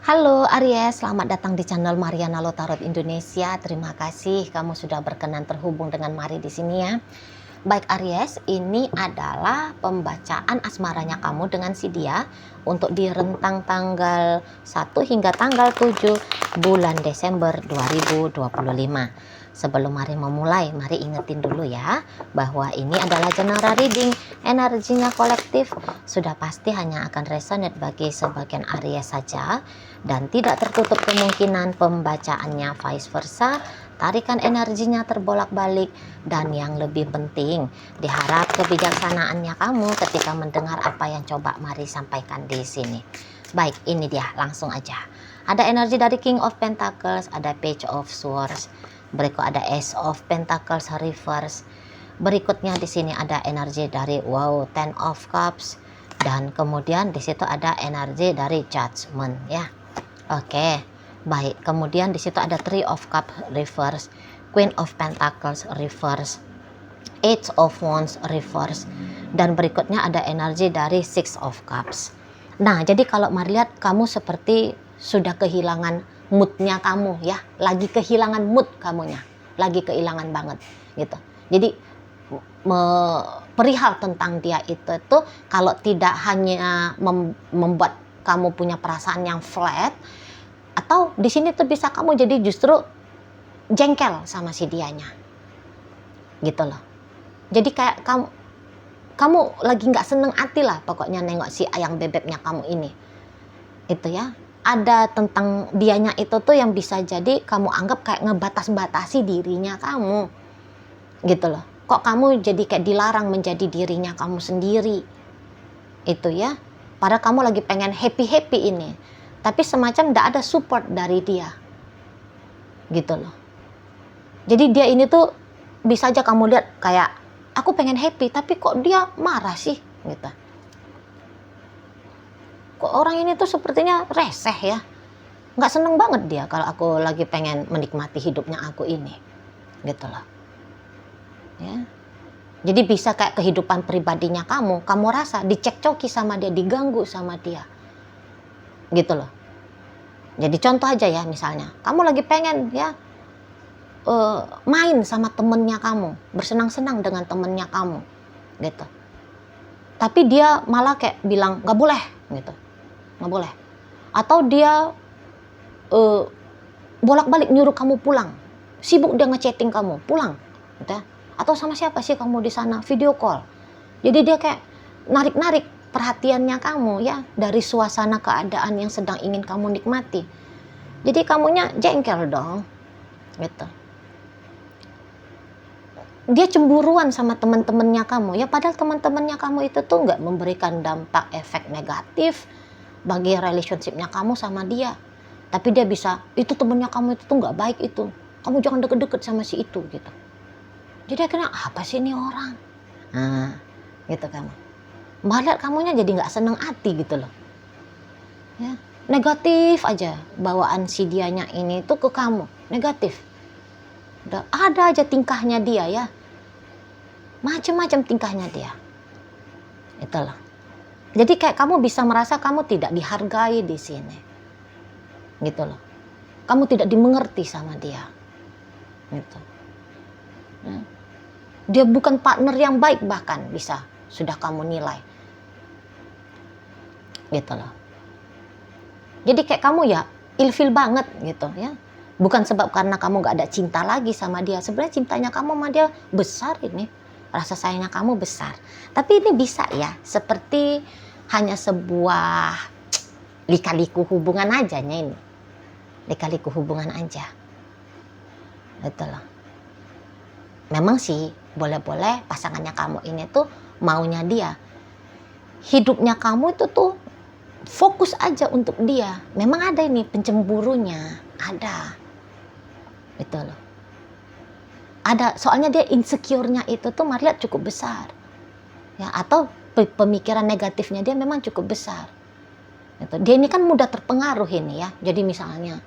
Halo Aries, selamat datang di channel Mariana Lotarot Indonesia. Terima kasih kamu sudah berkenan terhubung dengan Mari di sini ya. Baik Aries, ini adalah pembacaan asmaranya kamu dengan si dia untuk di rentang tanggal 1 hingga tanggal 7 bulan Desember 2025. Sebelum Mari memulai, Mari ingetin dulu ya bahwa ini adalah general reading, energinya kolektif, sudah pasti hanya akan resonate bagi sebagian Aries saja dan tidak tertutup kemungkinan pembacaannya vice versa. Tarikan energinya terbolak-balik, dan yang lebih penting, diharap kebijaksanaannya kamu ketika mendengar apa yang coba Mari sampaikan di sini. Baik, ini dia, langsung aja. Ada energi dari King of Pentacles, ada Page of Swords, berikut ada Ace of Pentacles reverse. Berikutnya di sini ada energi dari Ten of Cups, dan kemudian di situ ada energi dari Judgment ya. Oke. Baik, kemudian di situ ada Three of Cups reverse, Queen of Pentacles reverse, Eight of Wands reverse, dan berikutnya ada energi dari Six of Cups. Nah, jadi kalau Mari lihat kamu seperti sudah kehilangan moodnya kamu ya, lagi kehilangan mood kamunya, lagi kehilangan banget gitu. Jadi perihal tentang dia itu tuh kalau tidak hanya membuat kamu punya perasaan yang flat, atau di sini tuh bisa kamu jadi justru jengkel sama si dianya gitu loh. Jadi kayak kamu lagi nggak seneng hati lah pokoknya nengok si ayang bebeknya kamu ini itu ya. Ada tentang dianya itu tuh yang bisa jadi kamu anggap kayak ngebatas-batasi dirinya kamu gitu loh. Kok kamu jadi kayak dilarang menjadi dirinya kamu sendiri itu ya. Padahal kamu lagi pengen happy-happy ini, tapi semacam tidak ada support dari dia gitu loh. Jadi dia ini tuh bisa aja kamu lihat kayak aku pengen happy tapi kok dia marah sih gitu. Kok orang ini tuh sepertinya reseh ya, nggak seneng banget dia kalau aku lagi pengen menikmati hidupnya aku ini gitu loh ya. Jadi bisa kayak kehidupan pribadinya kamu rasa dicekcoki sama dia, diganggu sama dia gitu loh. Jadi contoh aja ya, misalnya kamu lagi pengen ya main sama temennya kamu, bersenang-senang dengan temennya kamu gitu, tapi dia malah kayak bilang nggak boleh gitu, nggak boleh. Atau dia bolak-balik nyuruh kamu pulang, sibuk dia ngechatting kamu pulang gitu ya. Atau sama siapa sih kamu di sana, video call. Jadi dia kayak narik-narik perhatiannya kamu ya dari suasana keadaan yang sedang ingin kamu nikmati. Jadi kamunya jengkel dong gitu. Dia cemburuan sama teman-temannya kamu ya, padahal teman-temannya kamu itu tuh nggak memberikan dampak efek negatif bagi relationshipnya kamu sama dia. Tapi dia bisa, itu temennya kamu itu tuh nggak baik itu, kamu jangan deket-deket sama si itu gitu. Jadi akhirnya apa sih ini orang, nah gitu kamu malah kamunya jadi nggak seneng hati gitu loh ya. Negatif aja bawaan si dianya ini tuh ke kamu, negatif. Udah ada aja tingkahnya dia ya, macam-macam tingkahnya dia itulah. Jadi kayak kamu bisa merasa kamu tidak dihargai di sini gitu loh, kamu tidak dimengerti sama dia gitu ya. Dia bukan partner yang baik, bahkan bisa sudah kamu nilai gitu loh. Jadi kayak kamu ya ilfil banget gitu ya, bukan sebab karena kamu gak ada cinta lagi sama dia. Sebenarnya cintanya kamu sama dia besar, ini rasa sayangnya kamu besar, tapi ini bisa ya seperti hanya sebuah lika-liku hubungan aja ini, lika-liku hubungan aja gitu loh. Memang sih boleh-boleh pasangannya kamu ini tuh maunya dia, hidupnya kamu itu tuh fokus aja untuk dia. Memang ada ini pencemburunya, ada gitu loh. Ada, soalnya dia insecure-nya itu tuh Mari lihat cukup besar ya, atau pemikiran negatifnya dia memang cukup besar gitu. Dia ini kan mudah terpengaruh ini ya. Jadi misalnya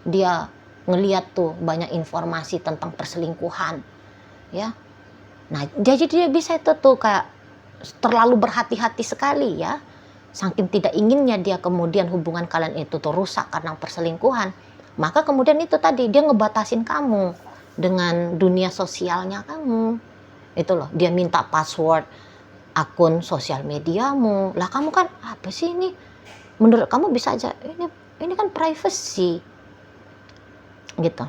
dia ngelihat tuh banyak informasi tentang perselingkuhan ya, nah jadi dia bisa itu tuh kayak terlalu berhati-hati sekali ya saking tidak inginnya dia kemudian hubungan kalian itu tuh rusak karena perselingkuhan, maka kemudian itu tadi dia ngebatasin kamu dengan dunia sosialnya kamu. Itu loh, dia minta password akun sosial mediamu. Lah kamu kan apa sih ini? Menurut kamu bisa aja ini kan privacy. Gitu.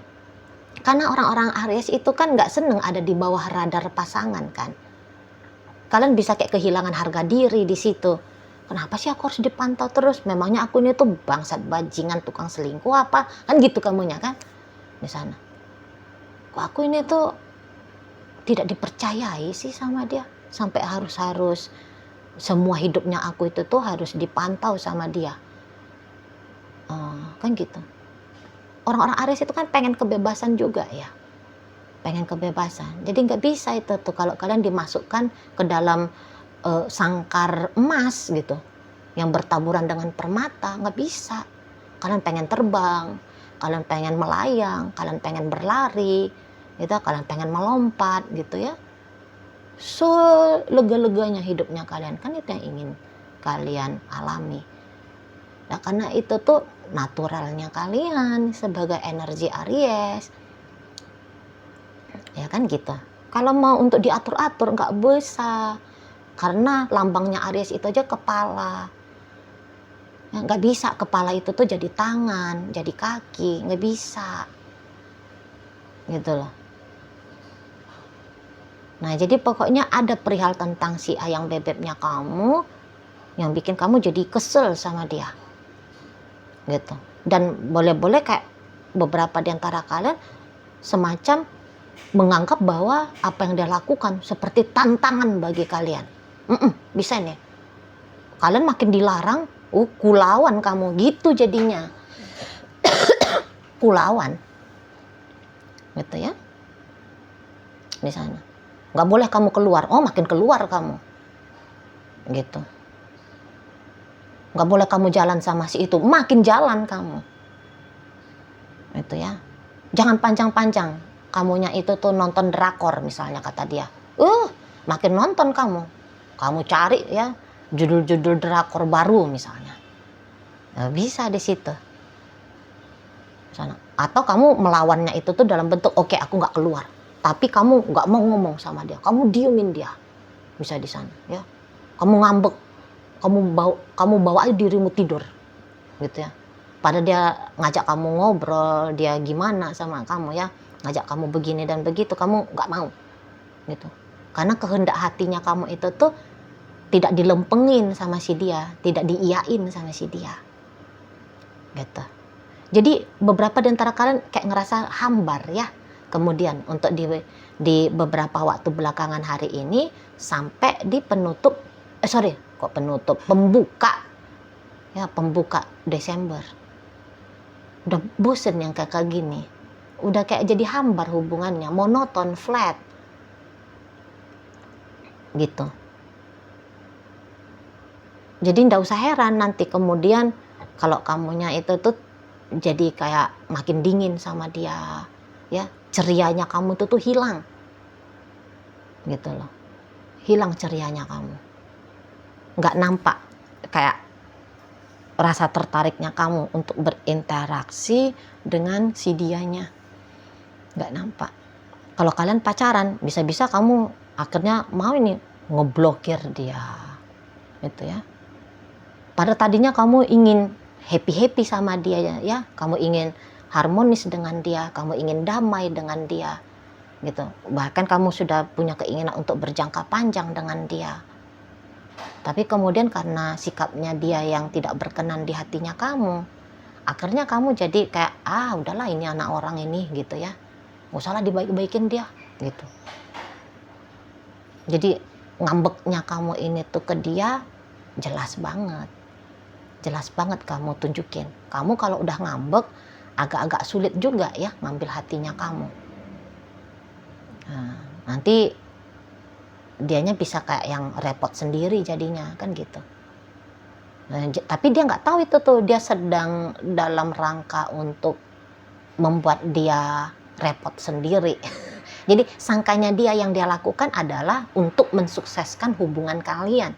Karena orang-orang Aries itu kan nggak seneng ada di bawah radar pasangan kan. Kalian bisa kayak kehilangan harga diri di situ. Kenapa sih aku harus dipantau terus? Memangnya aku ini tuh bangsat bajingan tukang selingkuh apa? Kan gitu kamunya kan di sana. Kok aku ini tuh tidak dipercayai sih sama dia sampai harus semua hidupnya aku itu tuh harus dipantau sama dia. Kan gitu. Orang-orang Aries itu kan pengen kebebasan juga ya. Pengen kebebasan. Jadi nggak bisa itu tuh kalau kalian dimasukkan ke dalam sangkar emas gitu yang bertaburan dengan permata, nggak bisa. Kalian pengen terbang, kalian pengen melayang, kalian pengen berlari gitu, kalian pengen melompat gitu ya, so lega-leganya hidupnya kalian, kan itu yang ingin kalian alami. Nah karena itu tuh naturalnya kalian sebagai energi Aries ya kan gitu. Kalau mau untuk diatur-atur nggak bisa. Karena lambangnya Aries itu aja kepala. Ya, nggak bisa kepala itu tuh jadi tangan, jadi kaki, nggak bisa. Gitu loh. Nah jadi pokoknya ada perihal tentang si ayang bebeknya kamu yang bikin kamu jadi kesel sama dia. Gitu. Dan boleh-boleh kayak beberapa di antara kalian semacam menganggap bahwa apa yang dia lakukan seperti tantangan bagi kalian. Bisa nih. Kalian makin dilarang, kulawan kamu gitu jadinya. Kulawan. Gitu ya. Di sana. Nggak boleh kamu keluar. Oh, makin keluar kamu. Gitu. Nggak boleh kamu jalan sama si itu. Makin jalan kamu. Itu ya. Jangan panjang-panjang. Kamunya itu tuh nonton drakor misalnya kata dia. Makin nonton kamu. Kamu cari ya judul-judul drakor baru misalnya. Nah, bisa di situ. Misalnya. Atau kamu melawannya itu tuh dalam bentuk oke, aku nggak keluar. Tapi kamu nggak mau ngomong sama dia. Kamu diemin dia. Bisa di sana ya. Kamu ngambek. Kamu bawa aja dirimu tidur. Gitu ya. Padahal dia ngajak kamu ngobrol, dia gimana sama kamu ya. Ngajak kamu begini dan begitu, kamu nggak mau. Gitu. Karena kehendak hatinya kamu itu tuh tidak dilempengin sama si dia, tidak diiyain sama si dia. Gitu. Jadi beberapa di antara kalian kayak ngerasa hambar ya. Kemudian untuk di beberapa waktu belakangan hari ini sampai di pembuka Desember. Udah bosen yang kayak gini. Udah kayak jadi hambar hubungannya, monoton, flat. Gitu. Jadi ndak usah heran nanti kemudian kalau kamunya itu tuh jadi kayak makin dingin sama dia, ya cerianya kamu tuh hilang, gitu loh, hilang cerianya kamu, nggak nampak kayak rasa tertariknya kamu untuk berinteraksi dengan si dianya, nggak nampak. Kalau kalian pacaran, bisa-bisa kamu akhirnya mau ini ngeblokir dia, itu ya. Padahal tadinya kamu ingin happy sama dia ya, kamu ingin harmonis dengan dia, kamu ingin damai dengan dia, gitu. Bahkan kamu sudah punya keinginan untuk berjangka panjang dengan dia. Tapi kemudian karena sikapnya dia yang tidak berkenan di hatinya kamu, akhirnya kamu jadi kayak udahlah ini anak orang ini gitu ya, nggak usah lah dibaik-baikin dia gitu. Jadi ngambeknya kamu ini tuh ke dia jelas banget kamu tunjukin. Kamu kalau udah ngambek agak-agak sulit juga ya ngambil hatinya kamu. Nah, nanti dianya bisa kayak yang repot sendiri jadinya kan gitu. Nah, tapi dia nggak tahu itu tuh dia sedang dalam rangka untuk membuat dia repot sendiri. Jadi sangkanya dia yang dia lakukan adalah untuk mensukseskan hubungan kalian.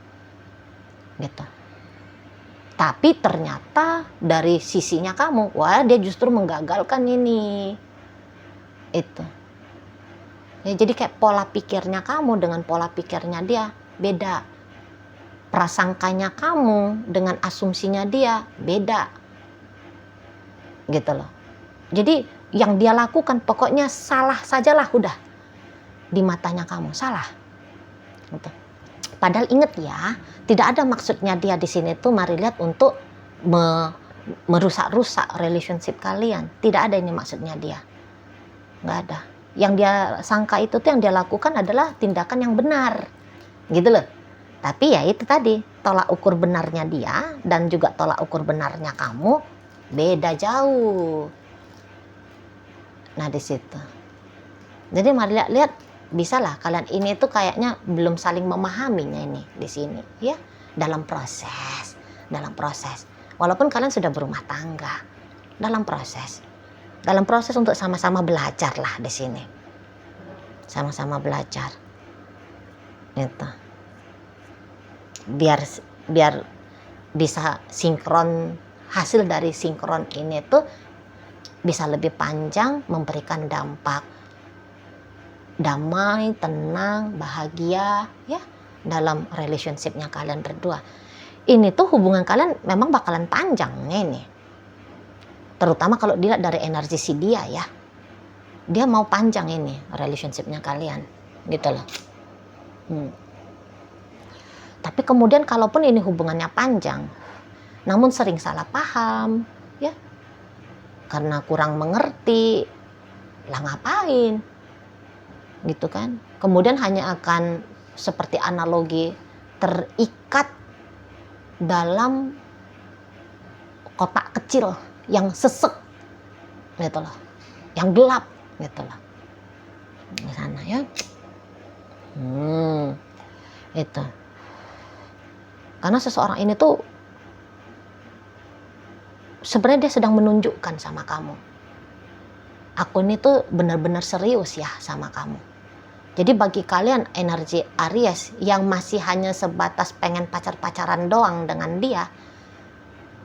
Gitu. Tapi ternyata dari sisinya kamu, wah dia justru menggagalkan ini. Itu. Ya, jadi kayak pola pikirnya kamu dengan pola pikirnya dia beda. Prasangkanya kamu dengan asumsinya dia beda. Gitu loh. Jadi yang dia lakukan pokoknya salah sajalah udah. Di matanya kamu salah. Gitu. Padahal ingat ya, tidak ada maksudnya dia di sini tuh mari lihat untuk merusak-rusak relationship kalian. Tidak ada ini maksudnya dia. Nggak ada. Yang dia sangka itu tuh yang dia lakukan adalah tindakan yang benar. Gitu loh. Tapi ya itu tadi, tolak ukur benarnya dia dan juga tolak ukur benarnya kamu beda jauh. Nah di situ. Jadi mari lihat bisalah kalian ini tuh kayaknya belum saling memahaminya ini di sini ya, dalam proses walaupun kalian sudah berumah tangga, dalam proses untuk sama-sama belajar lah di sini, sama-sama belajar itu biar bisa sinkron, hasil dari sinkron ini tuh bisa lebih panjang, memberikan dampak damai, tenang, bahagia ya dalam relationshipnya kalian berdua. Ini tuh hubungan kalian memang bakalan panjang ini. Terutama kalau dilihat dari energi si dia ya. Dia mau panjang ini relationshipnya kalian. Gitu loh. Tapi kemudian kalaupun ini hubungannya panjang, namun sering salah paham ya. Karena kurang mengerti, lah ngapain? Gitu kan, kemudian hanya akan seperti analogi terikat dalam kotak kecil yang sesek gitu loh, yang gelap gitu loh di sana ya. Itu karena seseorang ini tuh sebenarnya dia sedang menunjukkan sama kamu, aku ini tuh benar-benar serius ya sama kamu. Jadi bagi kalian energi Aries yang masih hanya sebatas pengen pacar-pacaran doang dengan dia,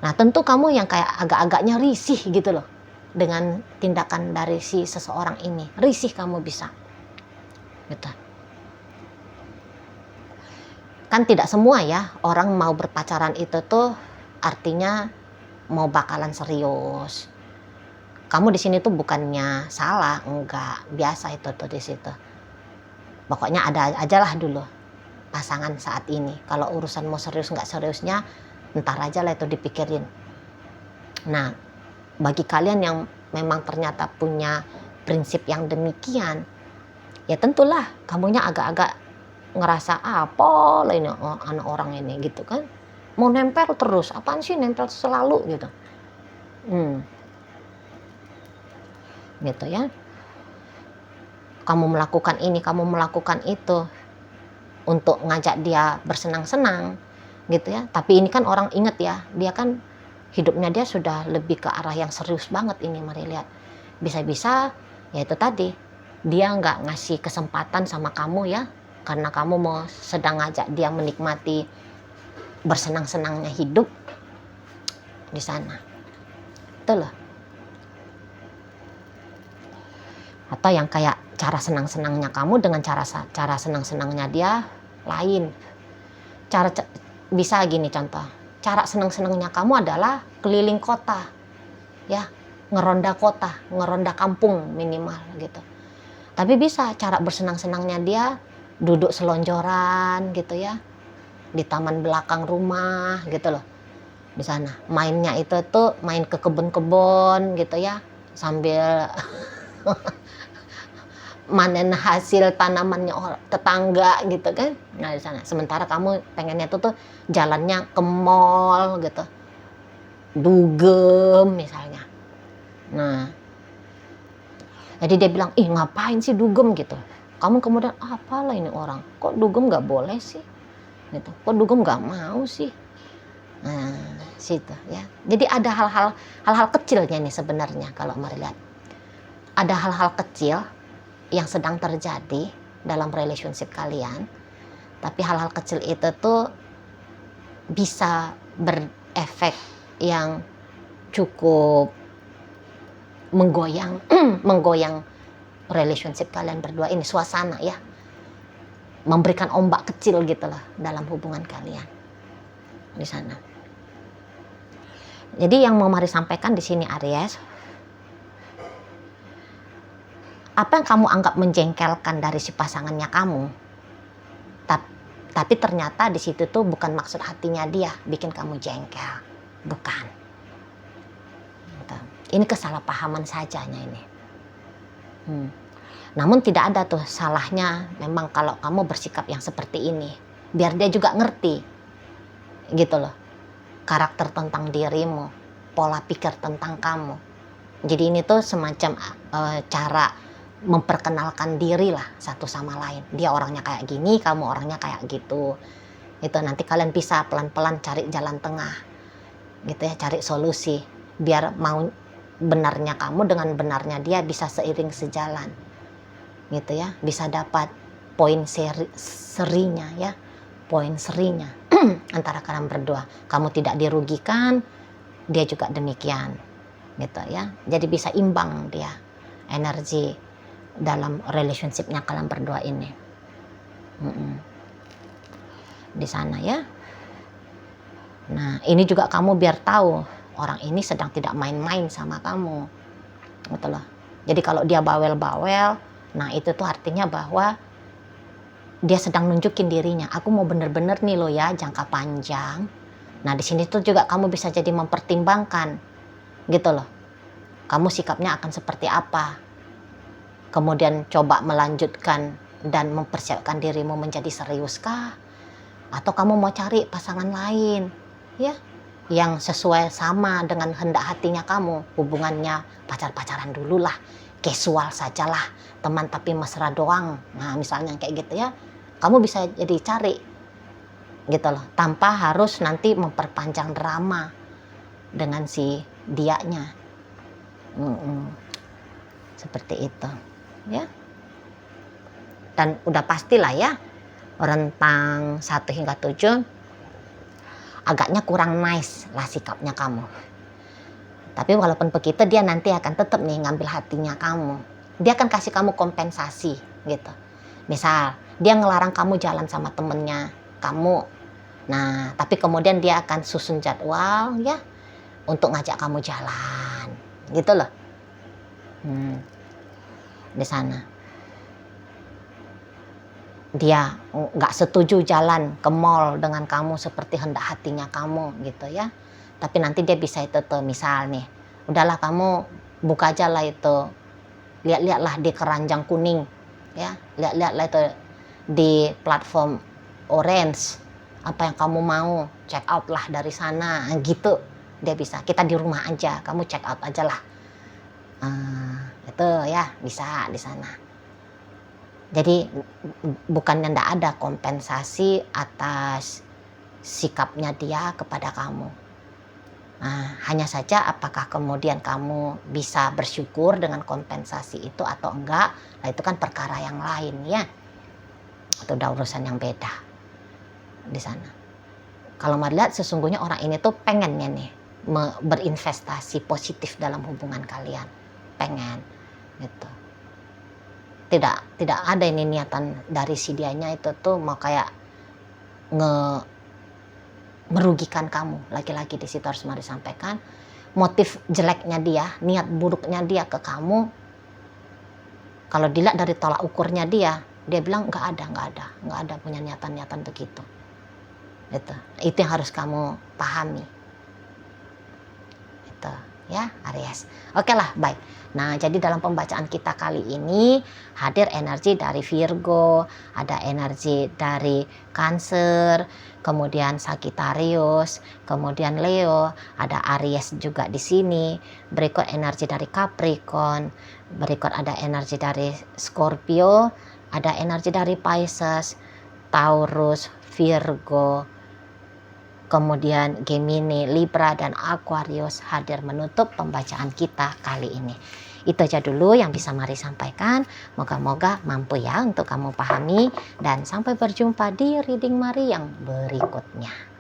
nah tentu kamu yang kayak agak-agaknya risih gitu loh dengan tindakan dari si seseorang ini. Risih kamu bisa gitu. Kan tidak semua ya orang mau berpacaran itu tuh artinya mau bakalan serius. Kamu di sini tuh bukannya salah, enggak, biasa itu tuh di situ. Pokoknya ada aja lah dulu pasangan saat ini. Kalau urusan mau serius nggak seriusnya, ntar aja lah itu dipikirin. Nah, bagi kalian yang memang ternyata punya prinsip yang demikian, ya tentulah kamunya agak-agak ngerasa apa lah ini anak orang ini gitu kan. Mau nempel terus, apaan sih nempel selalu gitu. Gitu ya. Kamu melakukan ini, kamu melakukan itu untuk ngajak dia bersenang-senang gitu ya. Tapi ini kan orang inget ya, dia kan hidupnya dia sudah lebih ke arah yang serius banget ini. Mari lihat, bisa-bisa ya itu tadi, dia nggak ngasih kesempatan sama kamu ya, karena kamu mau sedang ngajak dia menikmati bersenang-senangnya hidup di sana. Itu loh. Atau yang kayak cara senang-senangnya kamu dengan cara senang-senangnya dia lain. Bisa gini contoh. Cara senang-senangnya kamu adalah keliling kota. Ya, ngeronda kota, ngeronda kampung minimal gitu. Tapi bisa cara bersenang-senangnya dia duduk selonjoran gitu ya. Di taman belakang rumah gitu loh. Di sana. Mainnya itu tuh main ke kebun-kebun gitu ya. Sambil manen hasil tanamannya tetangga gitu kan. Nah di sana. Sementara kamu pengennya tuh jalannya ke mall gitu, dugem misalnya. Nah jadi dia bilang, ih ngapain sih dugem gitu. Kamu kemudian apalah ini orang, kok dugem nggak boleh sih gitu, kok dugem nggak mau sih. Nah situ ya. Jadi ada hal-hal kecilnya nih sebenarnya. Kalau mari lihat, ada hal-hal kecil yang sedang terjadi dalam relationship kalian, tapi hal-hal kecil itu tuh bisa efek yang cukup menggoyang menggoyang relationship kalian berdua ini, suasana ya, memberikan ombak kecil gitu lah dalam hubungan kalian di sana. Jadi yang mau Mari sampaikan di sini Aries, apa yang kamu anggap menjengkelkan dari si pasangannya kamu, tapi ternyata di situ tuh bukan maksud hatinya dia bikin kamu jengkel, bukan. Ini kesalahpahaman sajanya ini. Namun tidak ada tuh salahnya memang kalau kamu bersikap yang seperti ini, biar dia juga ngerti gitu loh, karakter tentang dirimu, pola pikir tentang kamu. Jadi ini tuh semacam cara memperkenalkan diri lah satu sama lain. Dia orangnya kayak gini, kamu orangnya kayak gitu. Itu nanti kalian bisa pelan-pelan cari jalan tengah gitu ya, cari solusi biar mau benarnya kamu dengan benarnya dia bisa seiring sejalan gitu ya, bisa dapat poin serinya ya, poin serinya antara kalian berdua. Kamu tidak dirugikan, dia juga demikian gitu ya. Jadi bisa imbang dia energi dalam relationshipnya kalian berdua ini. Di sana ya. Nah ini juga kamu biar tahu orang ini sedang tidak main-main sama kamu gitu loh. Jadi kalau dia bawel-bawel, nah itu tuh artinya bahwa dia sedang nunjukin dirinya, aku mau bener-bener nih lo ya jangka panjang. Nah di sini tuh juga kamu bisa jadi mempertimbangkan gitu loh, kamu sikapnya akan seperti apa, kemudian coba melanjutkan dan mempersiapkan dirimu menjadi serius kah, atau kamu mau cari pasangan lain ya yang sesuai sama dengan hendak hatinya kamu, hubungannya pacar-pacaran dulu lah, casual sajalah, teman tapi mesra doang. Nah misalnya kayak gitu ya, kamu bisa jadi cari gitu loh, tanpa harus nanti memperpanjang drama dengan si dianya. Seperti itu ya. Dan udah pastilah ya, rentang 1 hingga 7 agaknya kurang nice lah sikapnya kamu. Tapi walaupun begitu dia nanti akan tetap nih ngambil hatinya kamu. Dia akan kasih kamu kompensasi gitu. Misal dia ngelarang kamu jalan sama temennya kamu, nah tapi kemudian dia akan susun jadwal ya untuk ngajak kamu jalan gitu loh. Di sana dia nggak setuju jalan ke mall dengan kamu seperti hendak hatinya kamu gitu ya, tapi nanti dia bisa itu tuh, misal nih, udahlah kamu buka aja lah itu, lihat-lihatlah di keranjang kuning ya, lihat-lihatlah itu di platform orange, apa yang kamu mau, check out lah dari sana gitu. Dia bisa, kita di rumah aja, kamu check out aja lah, itu ya bisa di sana. Jadi bukannya ndak ada kompensasi atas sikapnya dia kepada kamu. Nah, hanya saja apakah kemudian kamu bisa bersyukur dengan kompensasi itu atau enggak, nah itu kan perkara yang lain ya. Itu udah urusan yang beda di sana. Kalau Mari lihat sesungguhnya orang ini tuh pengennya nih berinvestasi positif dalam hubungan kalian. Pengen gitu. Tidak ada ini niatan dari si dianya itu tuh mau kayak merugikan kamu. Lagi-lagi di situ harus Mari sampaikan, motif jeleknya dia, niat buruknya dia ke kamu, kalau dilihat dari tolak ukurnya dia bilang nggak ada punya niatan begitu. Itu yang harus kamu pahami. Itu ya Aries. Oke lah, baik. Nah, jadi dalam pembacaan kita kali ini hadir energi dari Virgo, ada energi dari Cancer, kemudian Sagittarius, kemudian Leo, ada Aries juga di sini. Berikut energi dari Capricorn, berikut ada energi dari Scorpio, ada energi dari Pisces, Taurus, Virgo, kemudian Gemini, Libra, dan Aquarius hadir menutup pembacaan kita kali ini. Itu aja dulu yang bisa Mari sampaikan. Moga-moga mampu ya untuk kamu pahami. Dan sampai berjumpa di reading Mari yang berikutnya.